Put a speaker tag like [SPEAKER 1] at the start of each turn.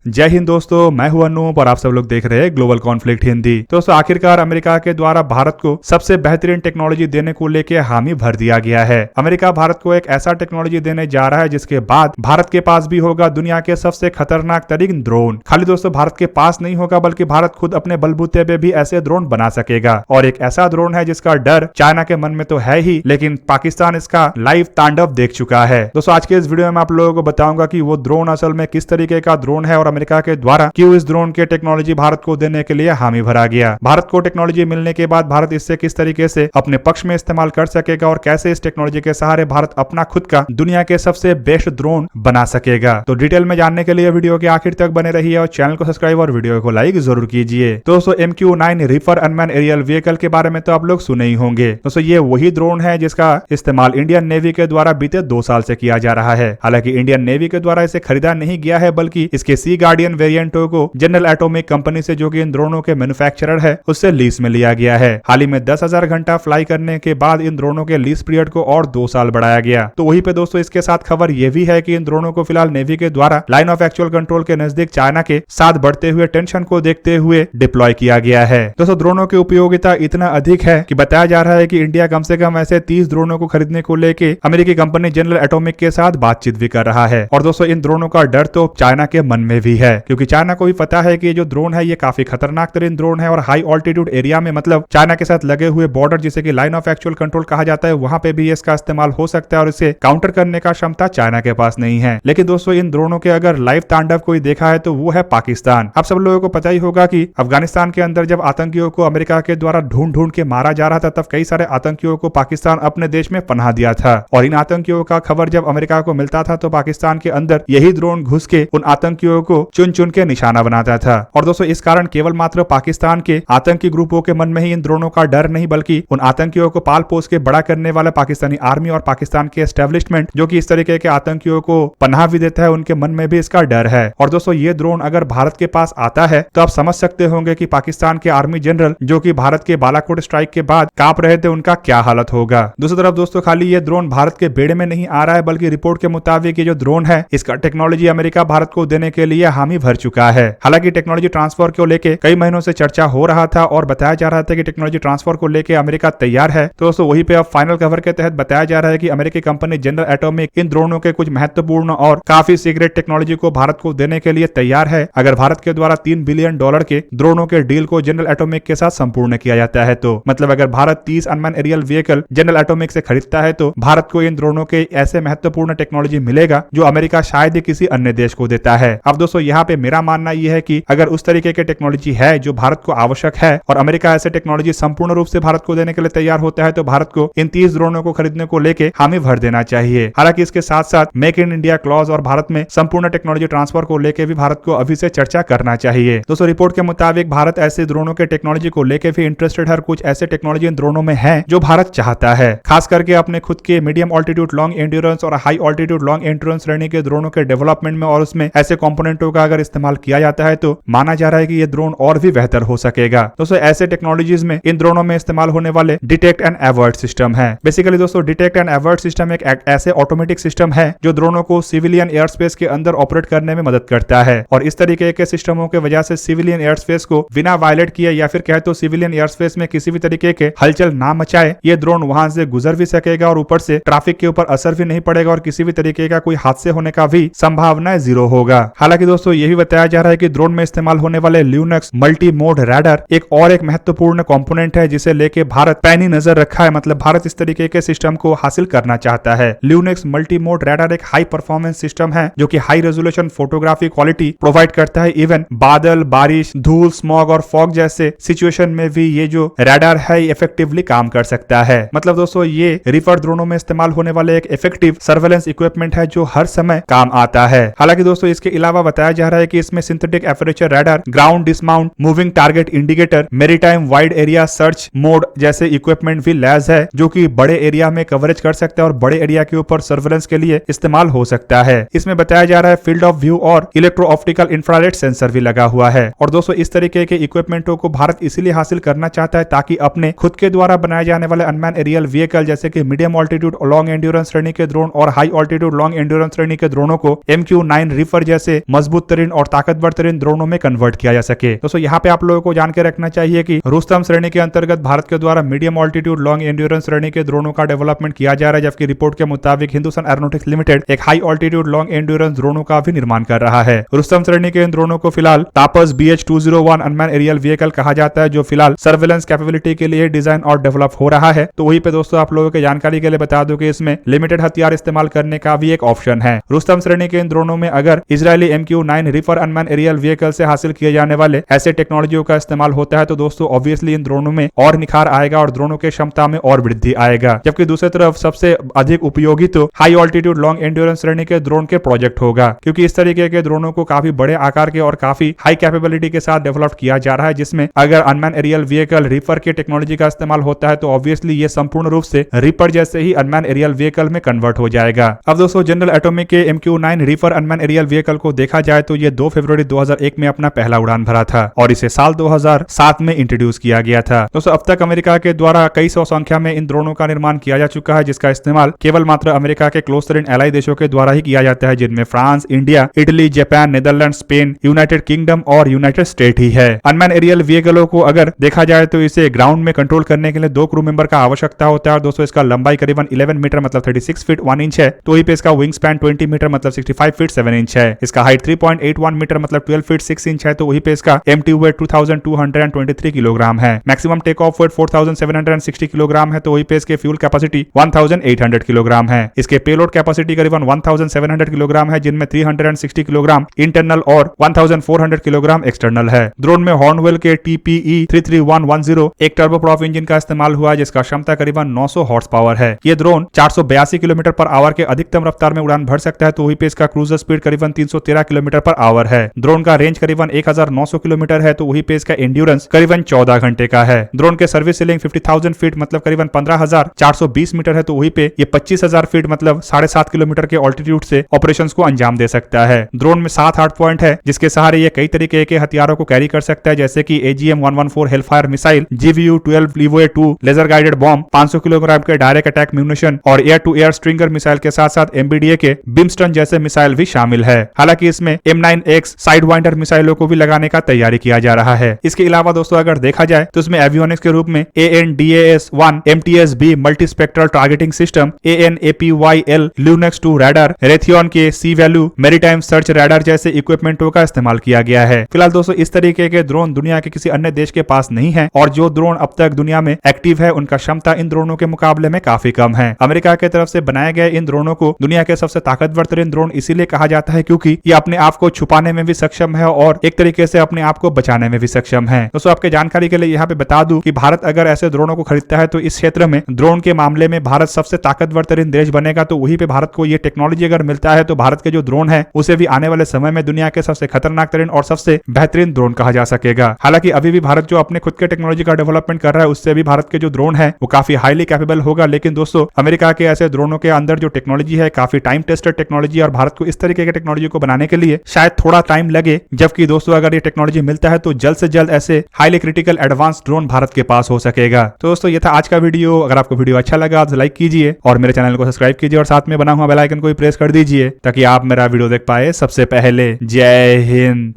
[SPEAKER 1] जय हिंद दोस्तों, मैं हूं अनूप और आप सब लोग देख रहे हैं ग्लोबल कॉन्फ्लिक्ट हिंदी। दोस्तों आखिरकार अमेरिका के द्वारा भारत को सबसे बेहतरीन टेक्नोलॉजी देने को लेकर हामी भर दिया गया है। अमेरिका भारत को एक ऐसा टेक्नोलॉजी देने जा रहा है जिसके बाद भारत के पास भी होगा दुनिया के सबसे खतरनाक तरीन ड्रोन। खाली दोस्तों भारत के पास नहीं होगा बल्कि भारत खुद अपने बलबूते पे भी ऐसे ड्रोन बना सकेगा। और एक ऐसा ड्रोन है जिसका डर चाइना के मन में तो है ही, लेकिन पाकिस्तान इसका लाइव तांडव देख चुका है। दोस्तों आज के इस वीडियो में आप लोगों को बताऊंगा कि वो ड्रोन असल में किस तरीके का ड्रोन है और अमेरिका के द्वारा क्यों इस ड्रोन के टेक्नोलॉजी भारत को देने के लिए हामी भरा गया। भारत को टेक्नोलॉजी मिलने के बाद भारत इससे किस तरीके से अपने पक्ष में इस्तेमाल कर सकेगा और कैसे इस टेक्नोलॉजी के सहारे भारत अपना खुद का दुनिया के सबसे बेस्ट ड्रोन बना सकेगा। तो डिटेल में जानने के लिए वीडियो के आखिर तक बने रहिए और चैनल को सब्सक्राइब और वीडियो को लाइक जरूर कीजिए। दोस्तों MQ-9 reaper unmanned aerial vehicle के बारे में तो आप लोग सुने ही होंगे। दोस्तों ये वही ड्रोन है जिसका इस्तेमाल इंडियन नेवी के द्वारा बीते 2 साल से किया जा रहा है। हालांकि इंडियन नेवी के द्वारा इसे खरीदा नहीं गया है बल्कि इसके सी गार्डियन वेरिएंटों को जनरल एटॉमिक कंपनी से, जो कि इन ड्रोनों के मैन्युफैक्चरर है, उससे लीज में लिया गया है। हाल ही में 10,000 घंटा फ्लाई करने के बाद इन ड्रोनों के लीज पीरियड को और 2 साल बढ़ाया गया। तो वहीं पे दोस्तों इसके साथ खबर यह भी है कि इन ड्रोनों को फिलहाल नेवी के द्वारा लाइन ऑफ एक्चुअल कंट्रोल के नजदीक चाइना के साथ बढ़ते हुए टेंशन को देखते हुए डिप्लॉय किया गया है। दोस्तों ड्रोनों की उपयोगिता इतना अधिक है कि बताया जा रहा है कि इंडिया कम से कम ऐसे 30 ड्रोनों को खरीदने को लेके अमेरिकी कंपनी जनरल एटॉमिक के साथ बातचीत भी कर रहा है। और दोस्तों इन ड्रोनों का डर तो चाइना के मन में भी है, क्योंकि चाइना को भी पता है कि जो ड्रोन है ये काफी खतरनाक तरीन ड्रोन है और हाई ऑल्टीट्यूड एरिया में, मतलब चाइना के साथ लगे हुए बॉर्डर जिसे कि लाइन ऑफ एक्चुअल कंट्रोल कहा जाता है, वहां पे भी इसका इस्तेमाल हो सकता है और इसे काउंटर करने का क्षमता चाइना के पास नहीं है। लेकिन दोस्तों इन ड्रोनों के अगर लाइव तांडव कोई देखा है तो वो है पाकिस्तान। आप सब लोगों को पता ही होगा कि अफगानिस्तान के अंदर जब आतंकियों को अमेरिका के द्वारा ढूंढ ढूंढ के मारा जा रहा था, तब कई सारे आतंकियों को पाकिस्तान अपने देश में पनाह दिया था। और इन आतंकियों का खबर जब अमेरिका को मिलता था तो पाकिस्तान के अंदर यही ड्रोन घुस के उन आतंकियों को चुन चुन के निशाना बनाता था। और दोस्तों इस कारण केवल मात्र पाकिस्तान के आतंकी ग्रुपों के मन में ही इन ड्रोनों का डर नहीं, बल्कि उन आतंकियों को पाल पोस के बड़ा करने वाला पाकिस्तानी आर्मी और पाकिस्तान के एस्टेब्लिशमेंट, जो कि इस तरीके के आतंकियों को पनाह भी देता है, उनके मन में भी इसका डर है। और दोस्तों ये ड्रोन अगर भारत के पास आता है तो आप समझ सकते होंगे कि पाकिस्तान के आर्मी जनरल, जो कि भारत के बालाकोट स्ट्राइक के बाद कांप रहे थे, उनका क्या हालत होगा। दूसरी तरफ दोस्तों खाली ये ड्रोन भारत के बेड़े में नहीं आ रहा है, बल्कि रिपोर्ट के मुताबिक ये जो ड्रोन है इसका टेक्नोलॉजी अमेरिका भारत को देने के लिए हामी भर चुका है। हालांकि टेक्नोलॉजी ट्रांसफर को लेकर कई महीनों से चर्चा हो रहा था और बताया जा रहा था कि टेक्नोलॉजी ट्रांसफर को लेकर अमेरिका तैयार है। तो दोस्तों वहीं पे अब फाइनल कवर के तहत बताया जा रहा है कि अमेरिकी कंपनी जनरल एटॉमिक इन ड्रोनों के कुछ महत्वपूर्ण और काफी सीक्रेट टेक्नोलॉजी को भारत को देने के लिए तैयार है। अगर भारत के द्वारा $3 बिलियन के ड्रोनों के डील को जनरल एटॉमिक के साथ संपूर्ण किया जाता है, तो मतलब अगर Bharat 30 unmanned aerial vehicle General Atomic से खरीदता है तो भारत को इन ड्रोनों के ऐसे महत्वपूर्ण टेक्नोलॉजी मिलेगा जो अमेरिका शायद ही किसी अन्य देश को देता है। अब दोस्तों यहाँ पे मेरा मानना यह है कि अगर उस तरीके के टेक्नोलॉजी है जो भारत को आवश्यक है और अमेरिका ऐसे टेक्नोलॉजी संपूर्ण रूप से भारत को देने के लिए तैयार होता है, तो भारत को इन 30 ड्रोनों को खरीदने को लेकर हामी भर देना चाहिए। हालांकि इसके साथ साथ मेक इन इंडिया क्लॉज और भारत में संपूर्ण टेक्नोलॉजी ट्रांसफर को लेकर भी भारत को अभी से चर्चा करना चाहिए। दोस्तों रिपोर्ट के मुताबिक भारत ऐसे ड्रोनों के टेक्नोलॉजी को लेकर भी इंटरेस्टेड है। कुछ ऐसे टेक्नोलॉजी इन ड्रोनों में है जो भारत चाहता है, खास करके अपने खुद के मीडियम ऑल्टीट्यूड लॉन्ग एंड्योरेंस और हाई ऑल्टीट्यूड लॉन्ग एंड्योरेंस श्रेणी के ड्रोनों के डेवलपमेंट में, और उसमें ऐसे कंपोनेंटों का अगर इस्तेमाल किया जाता है तो माना जा रहा है कि ये ड्रोन और भी बेहतर हो सकेगा। दोस्तों ऐसे टेक्नोलॉजीज में इन ड्रोनों में इस्तेमाल होने वाले डिटेक्ट एंड अवॉइड सिस्टम है। बेसिकली दोस्तों डिटेक्ट एंड अवॉइड सिस्टम एक ऐसे ऑटोमेटिक सिस्टम है जो ड्रोनों को सिविलियन एयर स्पेस के अंदर ऑपरेट करने में मदद करता है। और इस तरीके के सिस्टमों के वजह से सिविलियन एयर स्पेस को बिना वायलेट किए या फिर कहे तो सिविलियन एयर स्पेस में किसी भी तरीके के हलचल ना मचाए ये ड्रोन वहां से गुजर भी सकेगा और ऊपर से ट्रैफिक के ऊपर असर भी नहीं पड़ेगा और किसी भी तरीके का कोई हादसे होने का भी संभावना 0 होगा। हालांकि दोस्तों ये भी बताया जा रहा है कि ड्रोन में इस्तेमाल होने वाले ल्यूनेक्स मल्टी मोड रडार एक महत्वपूर्ण कंपोनेंट है जिसे लेके भारत पैनी नजर रखा है। मतलब भारत इस तरीके के सिस्टम को हासिल करना चाहता है। ल्यूनेक्स मल्टी मोड रडार एक हाई परफॉर्मेंस सिस्टम है जो कि high resolution photography quality provide करता है। इवन बादल, बारिश, धूल, स्मॉग और फॉग जैसे सिचुएशन में भी ये जो रडार है इफेक्टिवली काम कर सकता है। मतलब दोस्तों ये रिफर ड्रोनों में इस्तेमाल होने वाले एक इफेक्टिव सर्वेलेंस इक्विपमेंट है जो हर समय काम आता है। हालांकि दोस्तों इसके अलावा बताया जा रहा है कि इसमें synthetic aperture radar, ground dismount, moving target indicator, maritime wide area search mode जैसे इक्विपमेंट भी लैस है जो कि बड़े एरिया में कवरेज कर सकता है और बड़े एरिया के ऊपर सर्वेलेंस के लिए इस्तेमाल हो सकता है। इसमें बताया जा रहा है फील्ड ऑफ व्यू और इलेक्ट्रो ऑप्टिकल इंफ्रारेड सेंसर भी लगा हुआ है। और दोस्तों इस तरीके के इक्विपमेंटों को भारत इसीलिए हासिल करना चाहता है ताकि अपने खुद के द्वारा बनाए जाने वाले अनमैन एरियल व्हीकल जैसे कि मीडियम ऑल्टीट्यूड लॉन्ग एंड्योरेंस श्रेणी के ड्रोन और हाई ऑल्टीट्यूड लॉन्ग एंड्योरेंस श्रेणी के ड्रोनों को MQ-9 रीपर जैसे मजबूत मजबूत तरीन और ताकतवर तरीन ड्रोनों में कन्वर्ट किया जा सके। दोस्तों यहाँ पे आप लोगों को जान के रखना चाहिए कि रुस्तम श्रेणी के अंतर्गत भारत के द्वारा मीडियम ऑल्टीट्यूड लॉन्ग एंड्योरेंस श्रेणी के ड्रोनों का डेवलपमेंट किया जा रहा है, जबकि रिपोर्ट के मुताबिक हिंदुस्तान एरोनॉटिक्स लिमिटेड एक हाई ऑल्टीट्यूड लॉन्ग एंड्योरेंस ड्रोनों का भी निर्माण कर रहा है। रुस्तम श्रेणी के इन ड्रोनों को फिलहाल तापस BH-201 अनमैन एरियल व्हीकल कहा जाता है, जो फिलहाल सर्वेलेंस कैपेबिलिटी के लिए डिजाइन और डेवलप हो रहा है। तो वहीं पे दोस्तों आप लोगों की जानकारी के लिए बता दूं कि इसमें लिमिटेड हथियार इस्तेमाल करने का भी एक ऑप्शन है। रुस्तम श्रेणी के इन ड्रोनों में अगर Israeli MQ-9 Reaper unmanned aerial vehicle से हासिल किए जाने वाले ऐसे टेक्नोलॉजियों का इस्तेमाल होता है तो दोस्तों ऑब्वियसली इन ड्रोनों में और निखार आएगा और ड्रोनों की क्षमता में और वृद्धि आएगा। जबकि दूसरी तरफ सबसे अधिक उपयोगी तो हाई ऑल्टीट्यूड लॉन्ग एंड्योरेंस श्रेणी के ड्रोन के प्रोजेक्ट होगा, क्योंकि इस तरीके के ड्रोनों को काफी बड़े आकार के और काफी हाई कैपेबिलिटी के साथ डेवलप किया जा रहा है, जिसमें अगर अनमैन एरियल व्हीकल रिपर की टेक्नोलॉजी का इस्तेमाल होता है तो ऑब्वियसली ये संपूर्ण रूप से रिपर जैसे ही अनमैन एरियल व्हीकल में कन्वर्ट हो जाएगा। अब दोस्तों जनरल एटॉमिक के MQ-9 ripper unmanned aerial vehicle को देखा जाए तो ये 2 फरवरी 2001 में अपना पहला उड़ान भरा था और इसे साल 2007 में इंट्रोड्यूस किया गया था। दोस्तों अब तक अमेरिका के द्वारा कई सौ संख्या में इन ड्रोनों का निर्माण किया जा चुका है, जिसका इस्तेमाल केवल मात्र अमेरिका के क्लोज तरीन एलाई देशों के द्वारा ही किया जाता है, जिनमें France, India, Italy, Japan, Netherlands, Spain, United Kingdom और यूनाइटेड स्टेट ही है। अनमैन एरियल व्हीकलों को अगर देखा जाए तो इसे ग्राउंड में कंट्रोल करने के लिए 2 क्रू मेंबर का आवश्यकता होता है और दोस्तों इसका लंबाई करीबन 11 मीटर मतलब 36 फीट 1 इंच है। तो वहीं पे इसका विंग स्पैन 20 मीटर मतलब 65 फीट 7 इंच है। इसका हाइट 3.81 मीटर मतलब 12 फीट 6 इंच है। तो वहीं पे इसका MTU वेट 2223 किलोग्राम है। Maximum take off weight 4760 kilogram है। तो वहीं पे इसके फ्यूल कैपेसिटी 1800 किलोग्राम है। इसके पेलोड कैपेसिटी करीबन 1700 किलोग्राम है, जिनमें 360 किलोग्राम इंटरनल और 1400 किलोग्राम एक्सटर्नल है। ड्रोन में हॉर्नवेल के TPE 33110 एक टर्बोप्रॉप इंजन का इस्तेमाल हुआ है, जिसका क्षमता करीबन 900 हॉर्स पावर है। ये ड्रोन 482 किलोमीटर पर आवर के अधिकतम रफ्तार में उड़ान भर सकता है। तो वहीं पे इसका क्रूजर स्पीड करीबन 313 किलोमीटर पर आवर है। ड्रोन का रेंज करीबन 1900 किलोमीटर है। तो वहीं पे इसका एंड्योरेंस करीबन 14 घंटे का है। ड्रोन के सर्विस सीलिंग 50,000 फीट मतलब करीबन 15,420 मीटर है। तो वहीं पे ये 25,000 फीट मतलब 7.5 किलोमीटर के ऑल्टीट्यूड से ऑपरेशंस को अंजाम दे सकता है। ड्रोन में 7 हार्ड पॉइंट है, जिसके सहारे ये कई तरीके के हथियारों को कैरी कर सकता है, जैसे कि AGM-114 Hellfire missile, GVU-12 LEVO-2 laser guided bomb, 500 kilogram के डायरेक्ट अटैक म्यूनिशन और air to air Stinger missile के साथ साथ MBDA के बिम्स्टन जैसे मिसाइल भी शामिल है। हालांकि इसमें M9X साइड वाइंडर मिसाइलों को भी लगाने का तैयारी किया जा रहा है। इसके अलावा दोस्तों अगर देखा जाए तो इसमें एवियोनिक्स के रूप में ANDAS-1 MTS-B multi spectral targeting system, ANAPY-L ल्यूनेक्स 2 radar, Raytheon के C-वैल्यू मैरीटाइम सर्च रडार जैसे इक्विपमेंटों का इस्तेमाल किया गया है। फिलहाल दोस्तों इस तरीके के ड्रोन दुनिया के किसी अन्य देश के पास नहीं है और जो ड्रोन अब तक दुनिया में एक्टिव है उनका क्षमता इन ड्रोनों के मुकाबले में काफी कम है। अमेरिका की तरफ से बनाए गए इन ड्रोनों को दुनिया के सबसे ताकतवर तरीन ड्रोन इसीलिए कहा जाता है क्योंकि ये अपने आप को छुपाने में भी सक्षम है और एक तरीके से अपने आप को बचाने में भी सक्षम है। दोस्तों आपके जानकारी के लिए यहाँ पे बता दूं कि भारत अगर ऐसे ड्रोनों को खरीदता है तो इस क्षेत्र में ड्रोन के मामले में भारत सबसे ताकतवर तरीन देश बनेगा। तो वहीं पे भारत को ये टेक्नोलॉजी अगर मिलता है तो भारत के जो ड्रोन है उसे भी आने वाले समय में दुनिया के सबसे खतरनाक तरीन और सबसे बेहतरीन ड्रोन कहा जा सकेगा। हालांकि अभी भी भारत जो अपने खुद के टेक्नोलॉजी का डेवलपमेंट कर रहा है उससे भी भारत के जो ड्रोन है वो काफी हाईली कैपेबल होगा। लेकिन दोस्तों अमेरिका के ऐसे ड्रोनों के अंदर जो टेक्नोलॉजी है काफी टाइम टेस्टेड टेक्नोलॉजी और भारत को इस तरीके के टेक्नोलॉजी को बनाने के लिए शायद थोड़ा टाइम लगे। जबकि दोस्तों अगर ये टेक्नोलॉजी मिलता है तो जल्द से जल्द ऐसे highly critical advance drone Bharat के पास हो सकेगा। तो दोस्तों ये था आज का वीडियो। अगर आपको वीडियो अच्छा लगा तो लाइक कीजिए और मेरे चैनल को सब्सक्राइब कीजिए और साथ में बना हुआ बेल आइकन को भी प्रेस कर दीजिए ताकि आप मेरा वीडियो देख पाए सबसे पहले। जय हिंद।